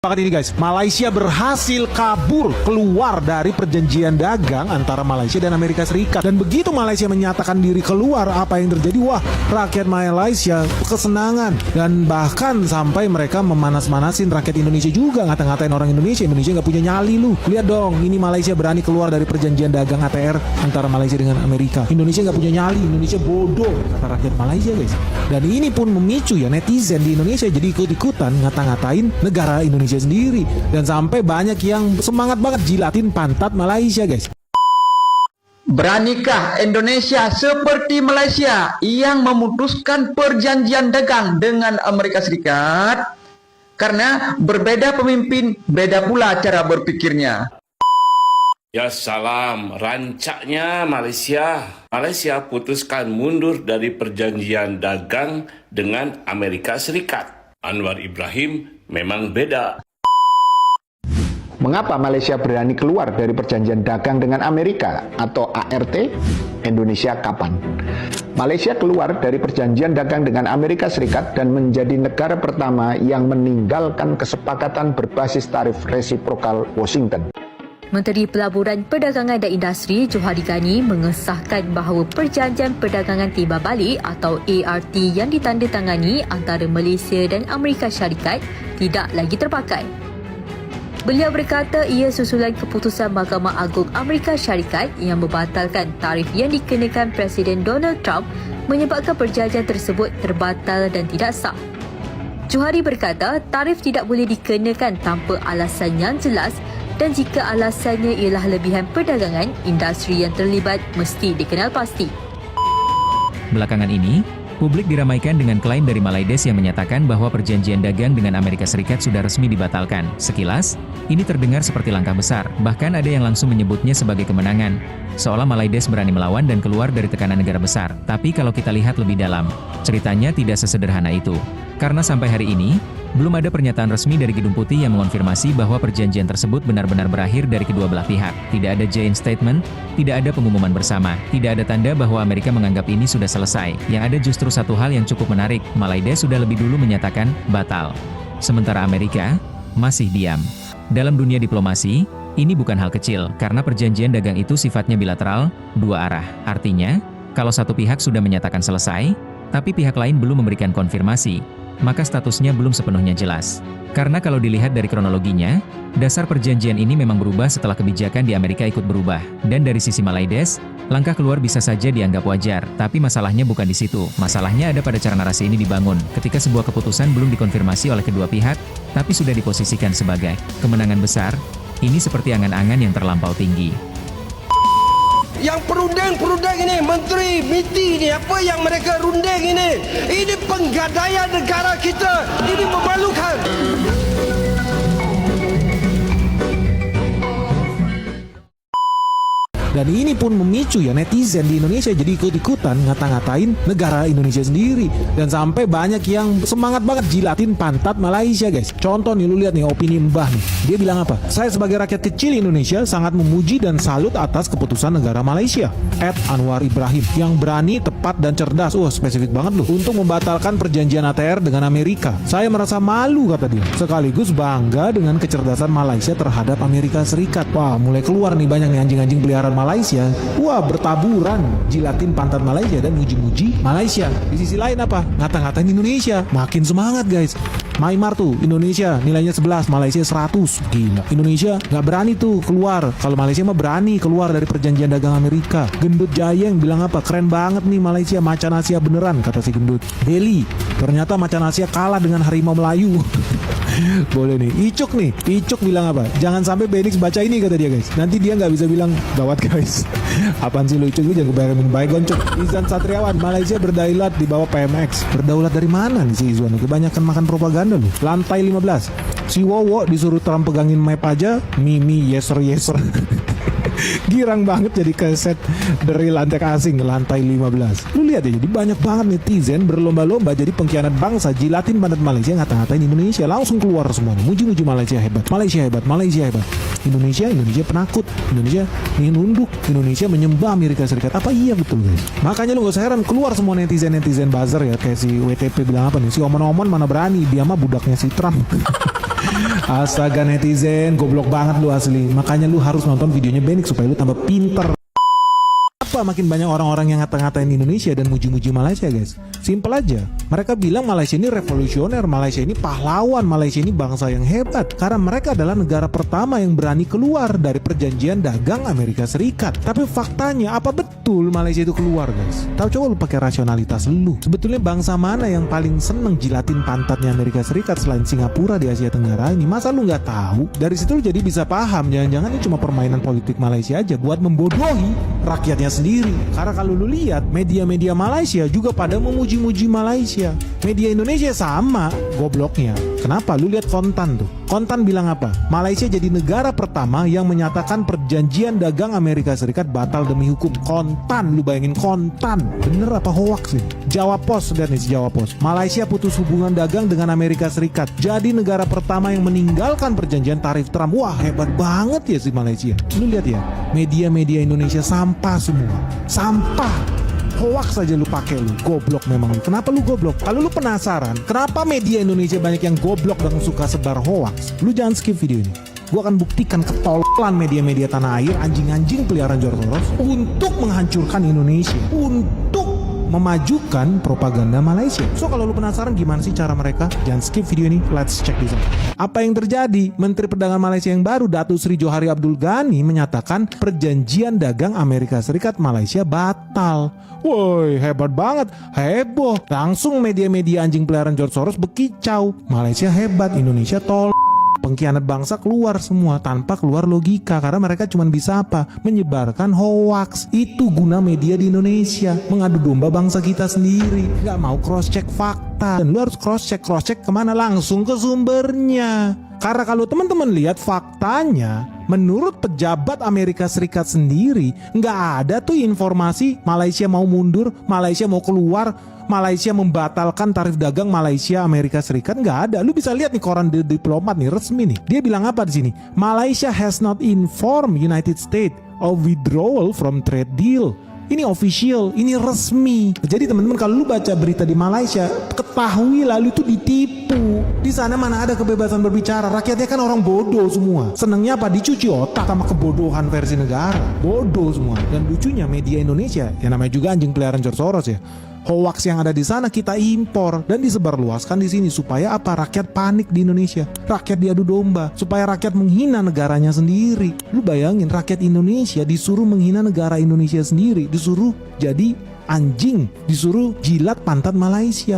Pakat ini guys, Malaysia berhasil kabur keluar dari perjanjian dagang antara Malaysia dan Amerika Serikat. Dan begitu Malaysia menyatakan diri keluar, apa yang terjadi? Wah, rakyat Malaysia kesenangan. Dan bahkan sampai mereka memanas-manasin rakyat Indonesia juga, ngata-ngatain orang Indonesia nggak punya nyali lu. Lihat dong, ini Malaysia berani keluar dari perjanjian dagang ATR antara Malaysia dengan Amerika. Indonesia nggak punya nyali, Indonesia bodoh, kata rakyat Malaysia guys. Dan ini pun memicu ya netizen di Indonesia jadi ikut-ikutan ngata-ngatain negara Indonesia sendiri, dan sampai banyak yang semangat banget jilatin pantat Malaysia guys. Beranikah Indonesia seperti Malaysia yang memutuskan perjanjian dagang dengan Amerika Serikat? Karena berbeda pemimpin, beda pula cara berpikirnya. Ya salam, rancaknya Malaysia putuskan mundur dari perjanjian dagang dengan Amerika Serikat. Anwar Ibrahim memang beda. Mengapa Malaysia berani keluar dari perjanjian dagang dengan Amerika atau ART? Indonesia kapan? Malaysia keluar dari perjanjian dagang dengan Amerika Serikat dan menjadi negara pertama yang meninggalkan kesepakatan berbasis tarif resiprokal Washington. Menteri Pelaburan Perdagangan dan Industri Johari Ghani mengesahkan bahawa Perjanjian Perdagangan Timbal Balik atau ART yang ditandatangani antara Malaysia dan Amerika Syarikat tidak lagi terpakai. Beliau berkata ia susulan keputusan Mahkamah Agung Amerika Syarikat yang membatalkan tarif yang dikenakan Presiden Donald Trump menyebabkan perjanjian tersebut terbatal dan tidak sah. Johari berkata tarif tidak boleh dikenakan tanpa alasan yang jelas, dan jika alasannya ialah lebihan perdagangan, industri yang terlibat mesti dikenal pasti. Belakangan ini, publik diramaikan dengan klaim dari Malaides yang menyatakan bahwa perjanjian dagang dengan Amerika Serikat sudah resmi dibatalkan. Sekilas, ini terdengar seperti langkah besar, bahkan ada yang langsung menyebutnya sebagai kemenangan. Seolah Malaides berani melawan dan keluar dari tekanan negara besar. Tapi kalau kita lihat lebih dalam, ceritanya tidak sesederhana itu. Karena sampai hari ini, belum ada pernyataan resmi dari Gedung Putih yang mengonfirmasi bahwa perjanjian tersebut benar-benar berakhir dari kedua belah pihak. Tidak ada joint statement, tidak ada pengumuman bersama, tidak ada tanda bahwa Amerika menganggap ini sudah selesai. Yang ada justru satu hal yang cukup menarik, Malaides sudah lebih dulu menyatakan batal. Sementara Amerika masih diam. Dalam dunia diplomasi, ini bukan hal kecil, karena perjanjian dagang itu sifatnya bilateral, dua arah. Artinya, kalau satu pihak sudah menyatakan selesai, tapi pihak lain belum memberikan konfirmasi, maka statusnya belum sepenuhnya jelas. Karena kalau dilihat dari kronologinya, dasar perjanjian ini memang berubah setelah kebijakan di Amerika ikut berubah. Dan dari sisi Malaides, langkah keluar bisa saja dianggap wajar, tapi masalahnya bukan di situ. Masalahnya ada pada cara narasi ini dibangun, ketika sebuah keputusan belum dikonfirmasi oleh kedua pihak, tapi sudah diposisikan sebagai kemenangan besar. Ini seperti angan-angan yang terlampau tinggi. Yang perunding ini, menteri, MITI ini, apa yang mereka runding ini penggadaian negara kita, ini memalukan. Dan ini pun memicu ya netizen di Indonesia jadi ikut-ikutan ngata-ngatain negara Indonesia sendiri. Dan sampai banyak yang semangat banget jilatin pantat Malaysia guys. Contoh nih, lu lihat nih opini Mbah nih. Dia bilang apa? Saya sebagai rakyat kecil Indonesia sangat memuji dan salut atas keputusan negara Malaysia. Anwar Ibrahim yang berani, tepat dan cerdas. Wah, spesifik banget loh. Untuk membatalkan perjanjian ATR dengan Amerika. Saya merasa malu, kata dia. Sekaligus bangga dengan kecerdasan Malaysia terhadap Amerika Serikat. Wah, mulai keluar nih banyak nih anjing-anjing peliharaan Malaysia. Wah, bertaburan jilatin pantat Malaysia dan muji-muji Malaysia. Di sisi lain apa? Ngata-ngatain Indonesia. Makin semangat guys. Myanmar tuh, Indonesia nilainya 11, Malaysia 100. Gila. Indonesia nggak berani tuh keluar. Kalau Malaysia mah berani keluar dari perjanjian dagang Amerika. Gendut Jayeng bilang apa? Keren banget nih Malaysia, macan Asia beneran, kata si Gendut. Deli, ternyata macan Asia kalah dengan harimau Melayu. Boleh nih. Icuk bilang apa? Jangan sampai Benix baca ini, kata dia guys. Nanti dia nggak bisa bilang gawat guys. Apaan sih lu Icuk, lu jangan kebayangin baygon Cuk. Izan Satriawan, Malaysia berdaulat di bawah PMX. Berdaulat dari mana nih si Izwan? Kebanyakan makan propaganda lu. Lantai 15. Si Wowo disuruh Trump pegangin map aja, Mimi yeser. Girang banget jadi keset dari lantai asing, lantai 15. Lu lihat ya, jadi banyak banget netizen berlomba-lomba jadi pengkhianat bangsa, jilatin pantat Malaysia, ngata-ngatain Indonesia. Langsung keluar semuanya, muji-muji Malaysia hebat, Malaysia hebat, Malaysia hebat. Indonesia penakut, Indonesia ingin nunduk, Indonesia menyembah Amerika Serikat. Apa iya betul guys? Makanya lu gak usah heran keluar semua netizen buzzer ya, kayak si WTP bilang apa nih, si Omon-Omon mana berani, dia mah budaknya si Trump. Astaga netizen, goblok banget lu asli. Makanya lu harus nonton videonya Benik supaya lu tambah pinter. Apa makin banyak orang-orang yang ngata-ngatain Indonesia dan muji-muji Malaysia, guys? Simpel aja. Mereka bilang Malaysia ini revolusioner, Malaysia ini pahlawan, Malaysia ini bangsa yang hebat. Karena mereka adalah negara pertama yang berani keluar dari perjanjian dagang Amerika Serikat. Tapi faktanya, apa betul Malaysia itu keluar, guys? Tahu, coba lu pakai rasionalitas lu. Sebetulnya bangsa mana yang paling seneng jilatin pantatnya Amerika Serikat selain Singapura di Asia Tenggara ini? Masa lu nggak tahu? Dari situ lu jadi bisa paham, jangan-jangan ini cuma permainan politik Malaysia aja buat membodohi rakyatnya sendiri. Karena kalau lu lihat media-media Malaysia juga pada memuji-muji Malaysia. Media Indonesia sama gobloknya. Kenapa? Lu lihat Kontan tuh. Kontan bilang apa? Malaysia jadi negara pertama yang menyatakan perjanjian dagang Amerika Serikat batal demi hukum. Kontan, lu bayangin Kontan. Bener apa hoax sih? Jawab Pos, lihat nih Jawab Pos. Malaysia putus hubungan dagang dengan Amerika Serikat. Jadi negara pertama yang meninggalkan perjanjian tarif Trump. Wah, hebat banget ya si Malaysia. Lu lihat ya, media-media Indonesia sampah semua. Sampah. Hoax aja lu pakai lu, goblok memang. Kenapa lu goblok? Kalau lu penasaran, kenapa media Indonesia banyak yang goblok dan suka sebar hoax? Lu jangan skip video ini. Gua akan buktikan ketololan media-media tanah air, anjing-anjing peliharaan George Soros untuk menghancurkan Indonesia, untuk memajukan propaganda Malaysia. So kalau lu penasaran gimana sih cara mereka, jangan skip video ini, let's check this out. Apa yang terjadi? Menteri Perdagangan Malaysia yang baru, Datuk Seri Johari Abdul Ghani, menyatakan perjanjian dagang Amerika Serikat Malaysia batal. Woi, hebat banget, heboh. Langsung media-media anjing peliharaan George Soros bekicau. Malaysia hebat, Indonesia tol. Pengkhianat bangsa keluar semua tanpa keluar logika, karena mereka cuma bisa apa? Menyebarkan hoax. Itu guna media di Indonesia, mengadu domba bangsa kita sendiri, nggak mau cross check fakta. Dan lu harus cross check kemana? Langsung ke sumbernya. Karena kalau teman-teman lihat faktanya, menurut pejabat Amerika Serikat sendiri, nggak ada tuh informasi Malaysia mau mundur, Malaysia mau keluar, Malaysia membatalkan tarif dagang Malaysia Amerika Serikat. Nggak ada. Lu bisa lihat nih koran diplomat nih resmi nih. Dia bilang apa di sini? Malaysia has not informed United States of withdrawal from trade deal. Ini official, ini resmi. Jadi teman-teman, kalau lu baca berita di Malaysia, ketahui lalu itu ditipu. Di sana mana ada kebebasan berbicara? Rakyatnya kan orang bodoh semua. Senangnya apa? Dicuci otak sama kebodohan versi negara. Bodoh semua. Dan lucunya media Indonesia, yang namanya juga anjing peliharaan George Soros ya, hoax yang ada di sana kita impor dan disebarluaskan di sini supaya apa? Rakyat panik di Indonesia, rakyat diadu domba, supaya rakyat menghina negaranya sendiri. Lu bayangin, rakyat Indonesia disuruh menghina negara Indonesia sendiri, disuruh jadi anjing, disuruh jilat pantat Malaysia.